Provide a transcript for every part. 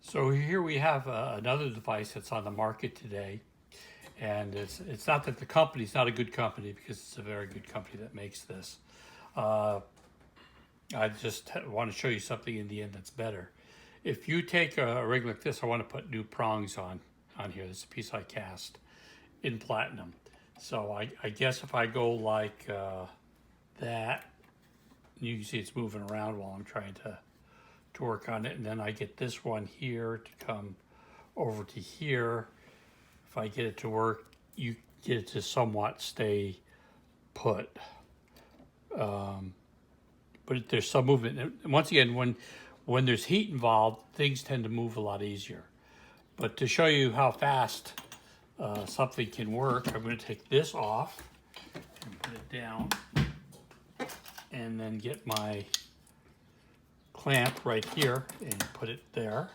So here we have another device that's on the market today, and it's not that the company's not a good company, because it's a very good company that makes this. Uh, I just want to show you something in the end that's better. If you take a rig like this, I want to put new prongs on here. This is a piece I cast in platinum. So I guess if I go like that, you can see it's moving around while I'm trying to work on it, and then I get this one here to come over to here. If I get it to work, you get it to somewhat stay put. But there's some movement. And once again, when there's heat involved, things tend to move a lot easier. But to show you how fast something can work, I'm going to take this off and put it down, and then get my clamp right here and put it there.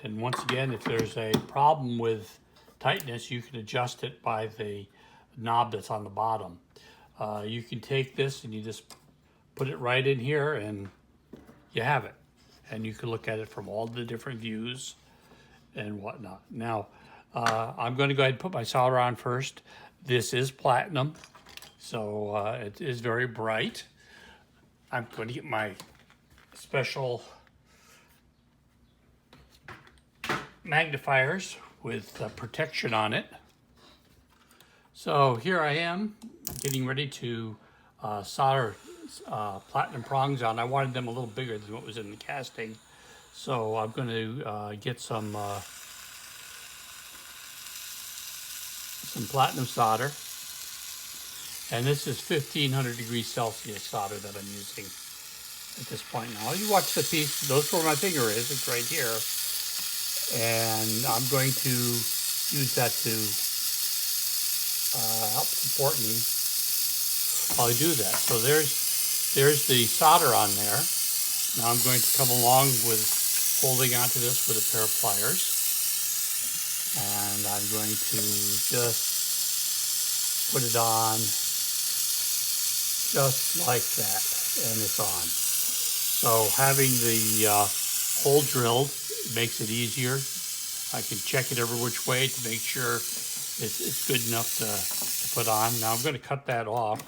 And once again, if there's a problem with tightness, you can adjust it by the knob that's on the bottom. You can take this and you just put it right in here and you have it. And you can look at it from all the different views and whatnot. Now, I'm going to go ahead and put my solder on first. This is platinum, so it is very bright. I'm going to get my special magnifiers with protection on it. So here I am getting ready to solder platinum prongs on. I wanted them a little bigger than what was in the casting, so I'm going to get some platinum solder, and this is 1500 degrees Celsius solder that I'm using at this point now. You watch the piece, notice where my finger is, it's right here. And I'm going to use that to help support me while I do that. So there's the solder on there. Now I'm going to come along with holding onto this with a pair of pliers. And I'm going to just put it on just like that, and it's on. So having the hole drilled makes it easier. I can check it every which way to make sure it's good enough to put on. Now I'm going to cut that off.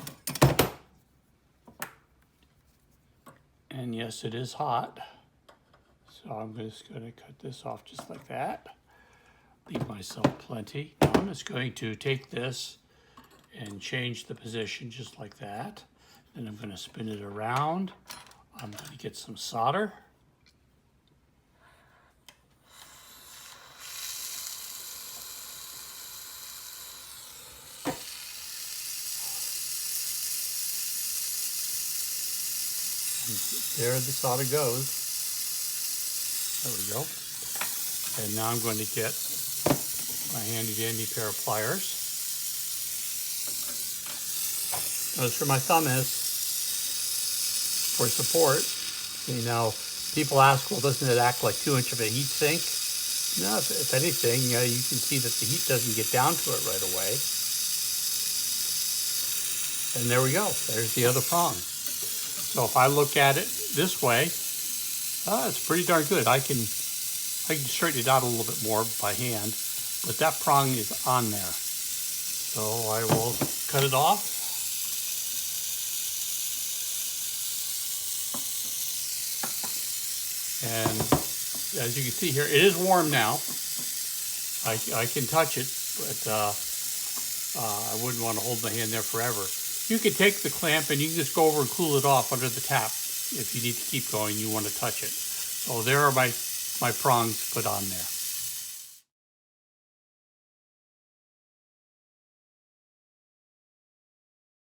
And yes, it is hot. So I'm just going to cut this off just like that. Leave myself plenty. Now I'm just going to take this and change the position just like that. Then I'm going to spin it around. I'm going to get some solder. And there the solder goes. There we go. And now I'm going to get my handy dandy pair of pliers. Notice where my thumb is for support. You know, people ask, well, doesn't it act like too much of a heat sink? No, if anything, you can see that the heat doesn't get down to it right away. And there we go. There's the other prong. So if I look at it this way, it's pretty darn good. I can straighten it out a little bit more by hand, but that prong is on there. So I will cut it off. And as you can see here, it is warm now. I can touch it, but I wouldn't want to hold my hand there forever. You can take the clamp and you can just go over and cool it off under the tap if you need to keep going, you want to touch it. So there are my prongs put on there.